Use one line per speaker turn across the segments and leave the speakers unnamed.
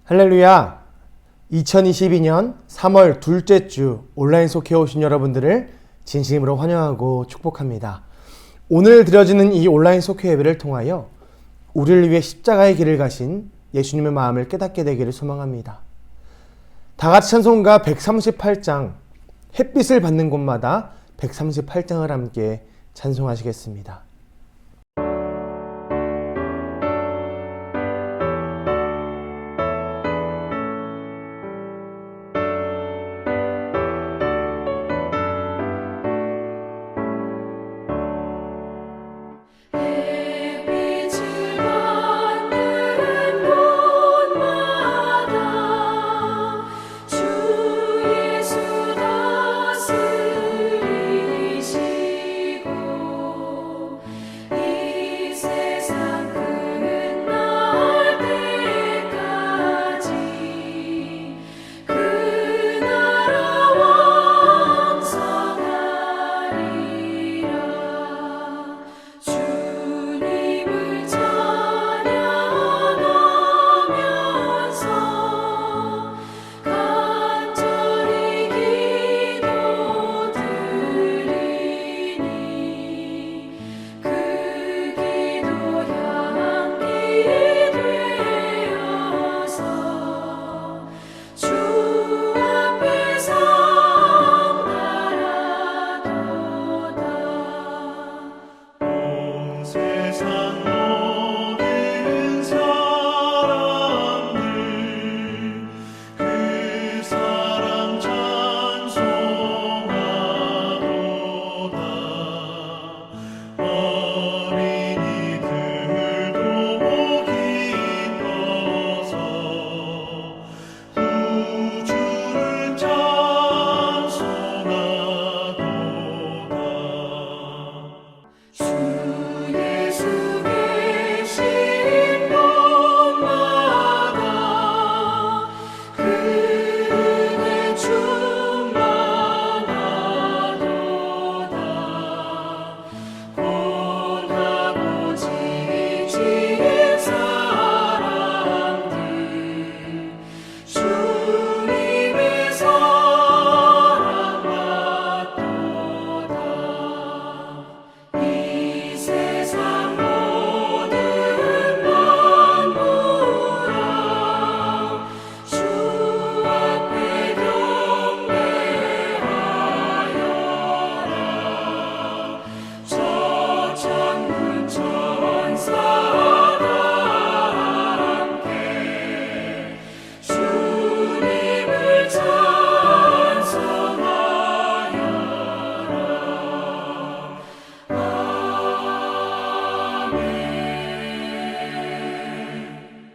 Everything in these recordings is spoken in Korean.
할렐루야! 2022년 3월 둘째 주 온라인 속해 오신 여러분들을 진심으로 환영하고 축복합니다. 오늘 드려지는 이 온라인 속해 예배를 통하여 우리를 위해 십자가의 길을 가신 예수님의 마음을 깨닫게 되기를 소망합니다. 다같이 찬송가 138장 햇빛을 받는 곳마다 138장을 함께 찬송하시겠습니다.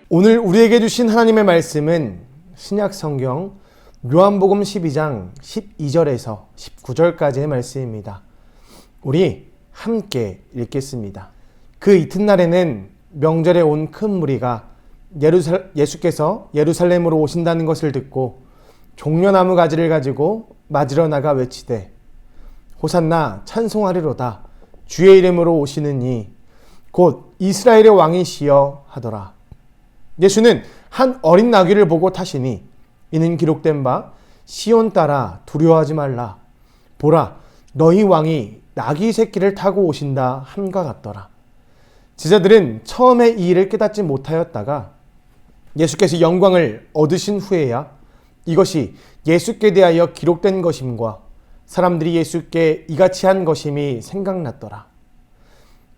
오늘 우리에게 주신 하나님의 말씀은 신약 성경 요한복음 12장 12절에서 19절까지의 말씀입니다. 우리 함께 읽겠습니다. 그 이튿날에는 명절에 온 큰 무리가 예수께서 예루살렘으로 오신다는 것을 듣고 종려나무 가지를 가지고 맞으러 나가 외치되 호산나 찬송하리로다 주의 이름으로 오시는 이 곧 이스라엘의 왕이시여 하더라. 예수는 한 어린 나귀를 보고 타시니 이는 기록된 바 시온 딸아 두려워하지 말라 보라 너희 왕이 나귀 새끼를 타고 오신다 함과 같더라. 제자들은 처음에 이 일을 깨닫지 못하였다가 예수께서 영광을 얻으신 후에야 이것이 예수께 대하여 기록된 것임과 사람들이 예수께 이같이 한 것임이 생각났더라.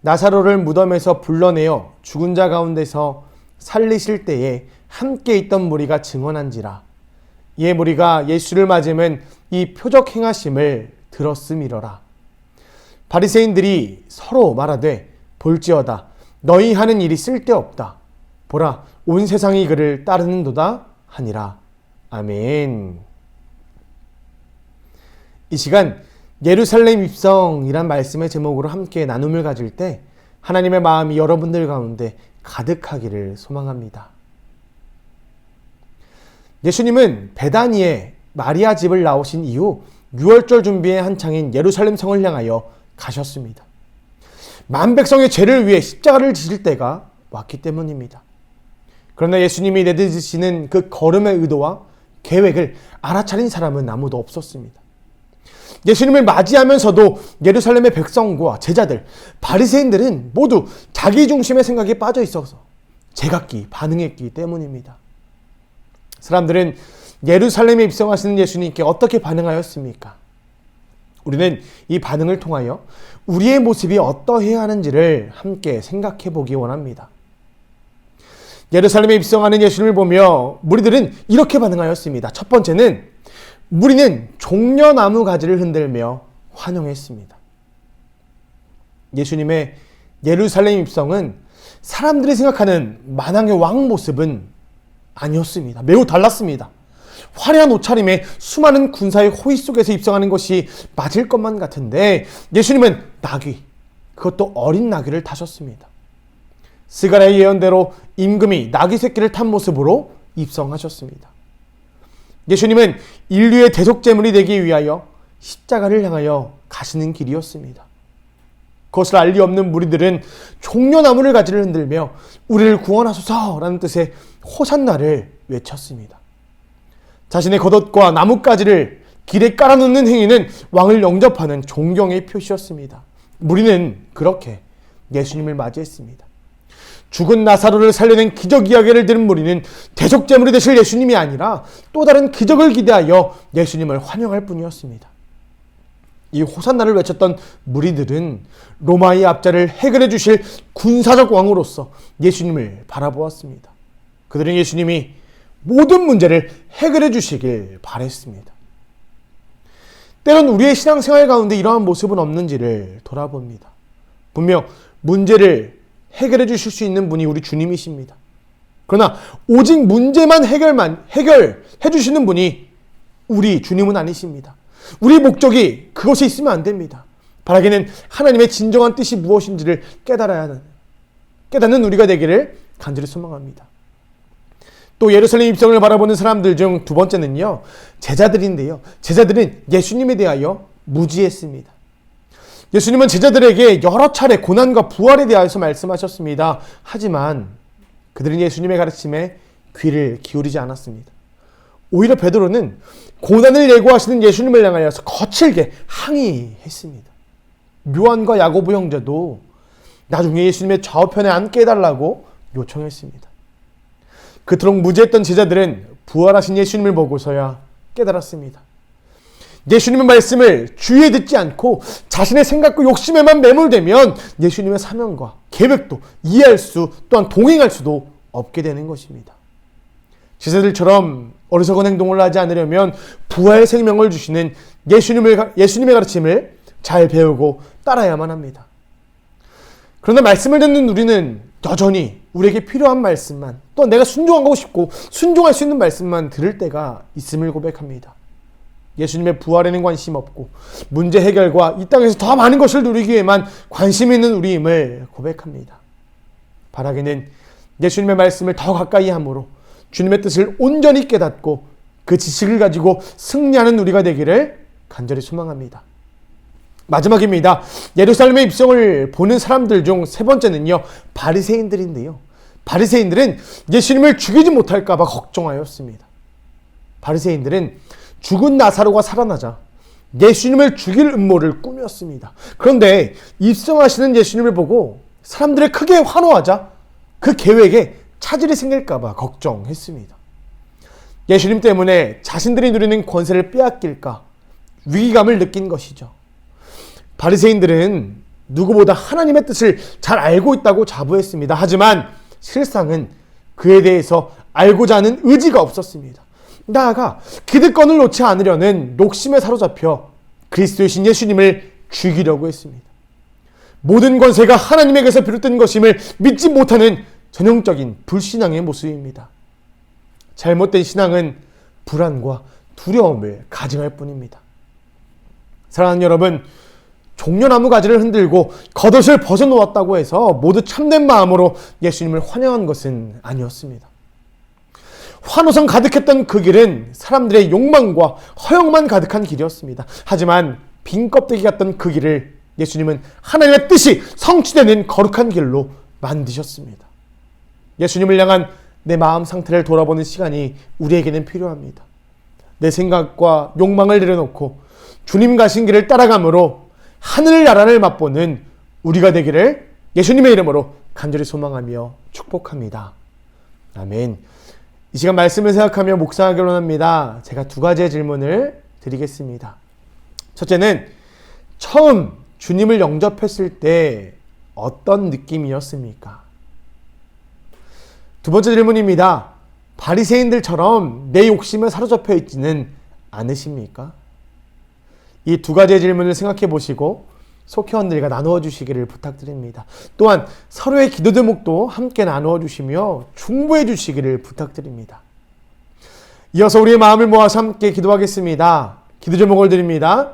나사로를 무덤에서 불러내어 죽은 자 가운데서 살리실 때에 함께 있던 무리가 증언한지라. 이에 무리가 예수를 맞으면 이 표적 행하심을 들었음이러라. 바리새인들이 서로 말하되 볼지어다 너희 하는 일이 쓸데없다. 보라 온 세상이 그를 따르는도다 하니라. 아멘. 이 시간 예루살렘 입성이란 말씀의 제목으로 함께 나눔을 가질 때 하나님의 마음이 여러분들 가운데 가득하기를 소망합니다. 예수님은 베다니에 마리아 집을 나오신 이후 유월절 준비에 한창인 예루살렘 성을 향하여 가셨습니다. 만 백성의 죄를 위해 십자가를 지실 때가 왔기 때문입니다. 그러나 예수님이 내딛으시는 그 걸음의 의도와 계획을 알아차린 사람은 아무도 없었습니다. 예수님을 맞이하면서도 예루살렘의 백성과 제자들, 바리새인들은 모두 자기 중심의 생각에 빠져 있어서 제각기 반응했기 때문입니다. 사람들은 예루살렘에 입성하시는 예수님께 어떻게 반응하였습니까? 우리는 이 반응을 통하여 우리의 모습이 어떠해야 하는지를 함께 생각해 보기 원합니다. 예루살렘에 입성하는 예수님을 보며 무리들은 이렇게 반응하였습니다. 첫 번째는 무리는 종려나무 가지를 흔들며 환영했습니다. 예수님의 예루살렘 입성은 사람들이 생각하는 만왕의 왕 모습은 아니었습니다. 매우 달랐습니다. 화려한 옷차림에 수많은 군사의 호위 속에서 입성하는 것이 맞을 것만 같은데 예수님은 나귀, 그것도 어린 나귀를 타셨습니다. 스가랴의 예언대로 임금이 나귀 새끼를 탄 모습으로 입성하셨습니다. 예수님은 인류의 대속제물이 되기 위하여 십자가를 향하여 가시는 길이었습니다. 그것을 알 리 없는 무리들은 종려나무를 가지를 흔들며 우리를 구원하소서라는 뜻의 호산나를 외쳤습니다. 자신의 겉옷과 나뭇가지를 길에 깔아놓는 행위는 왕을 영접하는 존경의 표시였습니다. 무리는 그렇게 예수님을 맞이했습니다. 죽은 나사로를 살려낸 기적 이야기를 들은 무리는 대속제물이 되실 예수님이 아니라 또 다른 기적을 기대하여 예수님을 환영할 뿐이었습니다. 이 호산나를 외쳤던 무리들은 로마의 압제를 해결해 주실 군사적 왕으로서 예수님을 바라보았습니다. 그들은 예수님이 모든 문제를 해결해 주시길 바랬습니다. 때론 우리의 신앙생활 가운데 이러한 모습은 없는지를 돌아봅니다. 분명 문제를 해결해 주실 수 있는 분이 우리 주님이십니다. 그러나 오직 문제만 해결해 주시는 분이 우리 주님은 아니십니다. 우리 목적이 그것에 있으면 안 됩니다. 바라기는 하나님의 진정한 뜻이 무엇인지를 깨닫는 우리가 되기를 간절히 소망합니다. 또 예루살렘 입성을 바라보는 사람들 중 두 번째는요, 제자들인데요. 제자들은 예수님에 대하여 무지했습니다. 예수님은 제자들에게 여러 차례 고난과 부활에 대해서 말씀하셨습니다. 하지만 그들은 예수님의 가르침에 귀를 기울이지 않았습니다. 오히려 베드로는 고난을 예고하시는 예수님을 향하여서 거칠게 항의했습니다. 요한과 야고보 형제도 나중에 예수님의 좌우편에 앉게 해달라고 요청했습니다. 그토록 무지했던 제자들은 부활하신 예수님을 보고서야 깨달았습니다. 예수님의 말씀을 주의에 듣지 않고 자신의 생각과 욕심에만 매몰되면 예수님의 사명과 계획도 이해할 수 또한 동행할 수도 없게 되는 것입니다. 제자들처럼 어리석은 행동을 하지 않으려면 부활 생명을 주시는 예수님의 가르침을 잘 배우고 따라야만 합니다. 그러나 말씀을 듣는 우리는 여전히 우리에게 필요한 말씀만, 또 내가 순종하고 싶고 순종할 수 있는 말씀만 들을 때가 있음을 고백합니다. 예수님의 부활에는 관심 없고 문제 해결과 이 땅에서 더 많은 것을 누리기 위해만 관심 있는 우리임을 고백합니다. 바라기는 예수님의 말씀을 더 가까이 함으로 주님의 뜻을 온전히 깨닫고 그 지식을 가지고 승리하는 우리가 되기를 간절히 소망합니다. 마지막입니다. 예루살렘의 입성을 보는 사람들 중 세 번째는요, 바리새인들인데요. 바리새인들은 예수님을 죽이지 못할까 봐 걱정하였습니다. 바리새인들은 죽은 나사로가 살아나자 예수님을 죽일 음모를 꾸몄습니다. 그런데 입성하시는 예수님을 보고 사람들이 크게 환호하자 그 계획에 차질이 생길까 봐 걱정했습니다. 예수님 때문에 자신들이 누리는 권세를 빼앗길까 위기감을 느낀 것이죠. 바리새인들은 누구보다 하나님의 뜻을 잘 알고 있다고 자부했습니다. 하지만 실상은 그에 대해서 알고자 하는 의지가 없었습니다. 나아가 기득권을 놓지 않으려는 욕심에 사로잡혀 그리스도이신 예수님을 죽이려고 했습니다. 모든 권세가 하나님에게서 비롯된 것임을 믿지 못하는 전형적인 불신앙의 모습입니다. 잘못된 신앙은 불안과 두려움을 가증할 뿐입니다. 사랑하는 여러분, 종려나무 가지를 흔들고 겉옷을 벗어놓았다고 해서 모두 참된 마음으로 예수님을 환영한 것은 아니었습니다. 환호성 가득했던 그 길은 사람들의 욕망과 허영만 가득한 길이었습니다. 하지만 빈 껍데기 같던 그 길을 예수님은 하나님의 뜻이 성취되는 거룩한 길로 만드셨습니다. 예수님을 향한 내 마음 상태를 돌아보는 시간이 우리에게는 필요합니다. 내 생각과 욕망을 내려놓고 주님 가신 길을 따라감으로 하늘 나라를 맛보는 우리가 되기를 예수님의 이름으로 간절히 소망하며 축복합니다. 아멘. 이 시간 말씀을 생각하며 묵상하기로 합니다. 제가 두 가지의 질문을 드리겠습니다. 첫째는 처음 주님을 영접했을 때 어떤 느낌이었습니까? 두 번째 질문입니다. 바리새인들처럼 내 욕심에 사로잡혀 있지는 않으십니까? 이 두 가지의 질문을 생각해 보시고 속회원들과 나누어 주시기를 부탁드립니다. 또한 서로의 기도 제목도 함께 나누어 주시며 중보해 주시기를 부탁드립니다. 이어서 우리의 마음을 모아서 함께 기도하겠습니다. 기도 제목을 드립니다.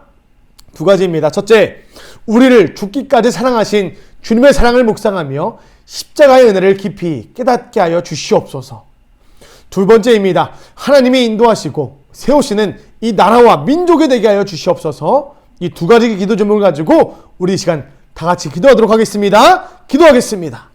두 가지입니다. 첫째, 우리를 죽기까지 사랑하신 주님의 사랑을 묵상하며 십자가의 은혜를 깊이 깨닫게 하여 주시옵소서. 두 번째입니다. 하나님이 인도하시고 세우시는 이 나라와 민족이 되게 하여 주시옵소서. 이 두 가지 기도 제목을 가지고 우리 이 시간 다 같이 기도하도록 하겠습니다. 기도하겠습니다.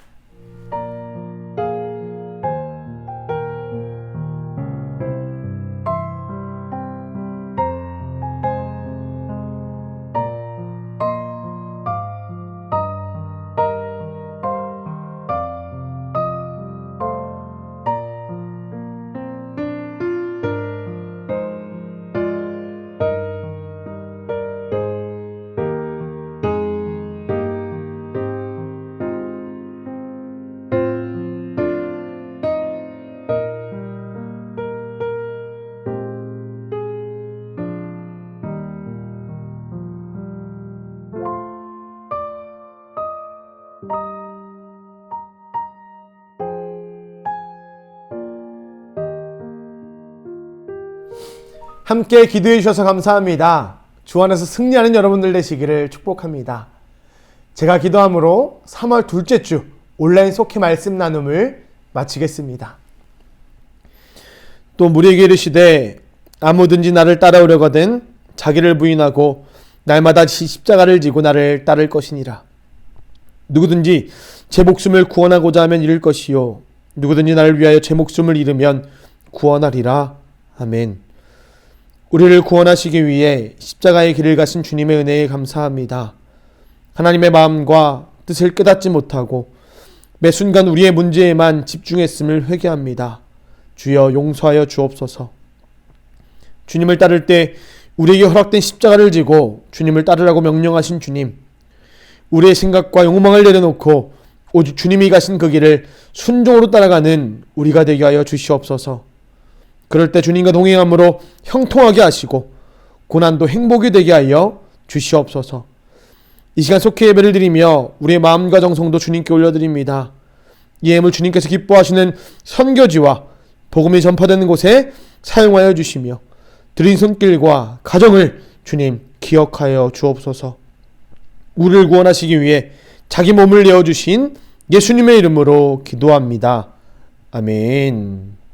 함께 기도해 주셔서 감사합니다. 주 안에서 승리하는 여러분들 되시기를 축복합니다. 제가 기도함으로 3월 둘째 주 온라인 속회 말씀 나눔을 마치겠습니다. 또 무리에게 이르시되 아무든지 나를 따라오려거든 자기를 부인하고 날마다 십자가를 지고 나를 따를 것이니라. 누구든지 제 목숨을 구원하고자 하면 잃을 것이요 누구든지 나를 위하여 제 목숨을 잃으면 구원하리라. 아멘. 우리를 구원하시기 위해 십자가의 길을 가신 주님의 은혜에 감사합니다. 하나님의 마음과 뜻을 깨닫지 못하고 매 순간 우리의 문제에만 집중했음을 회개합니다. 주여 용서하여 주옵소서. 주님을 따를 때 우리에게 허락된 십자가를 지고 주님을 따르라고 명령하신 주님, 우리의 생각과 욕망을 내려놓고 오직 주님이 가신 그 길을 순종으로 따라가는 우리가 되게 하여 주시옵소서. 그럴 때 주님과 동행함으로 형통하게 하시고 고난도 행복이 되게 하여 주시옵소서. 이 시간 속회 예배를 드리며 우리의 마음과 정성도 주님께 올려드립니다. 이 예물 주님께서 기뻐하시는 선교지와 복음이 전파되는 곳에 사용하여 주시며 드린 손길과 가정을 주님 기억하여 주옵소서. 우리를 구원하시기 위해 자기 몸을 내어주신 예수님의 이름으로 기도합니다. 아멘.